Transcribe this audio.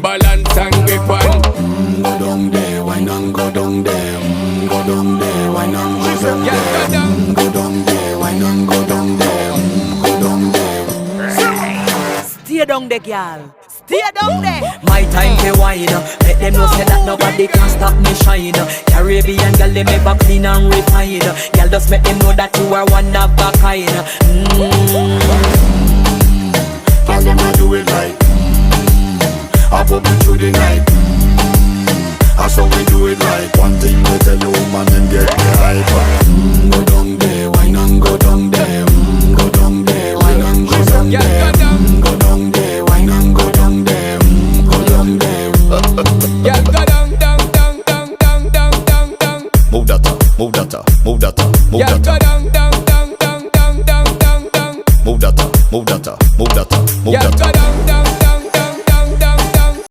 balance and grip on. Go down there, why not go down there? Go down there, why not go down there? Go down there, why not go down there? Go down there. Stay down there, girl. Stay down there. My time to wine. Let them know say that nobody can stop me shine. Caribbean girl, they make up clean and refine. Girl, just make them know that you are one of a kind. Girl, them a do it right. I pop it through the night. That's how we do it right. One thing we tell you, man, and get the hype. Go down there, why not go down there? Go down there, why not go down there? Go down there, why not go down there? Go down there. Yeah, go down, down, down, down, down, down, down, down. Move that up, move that up.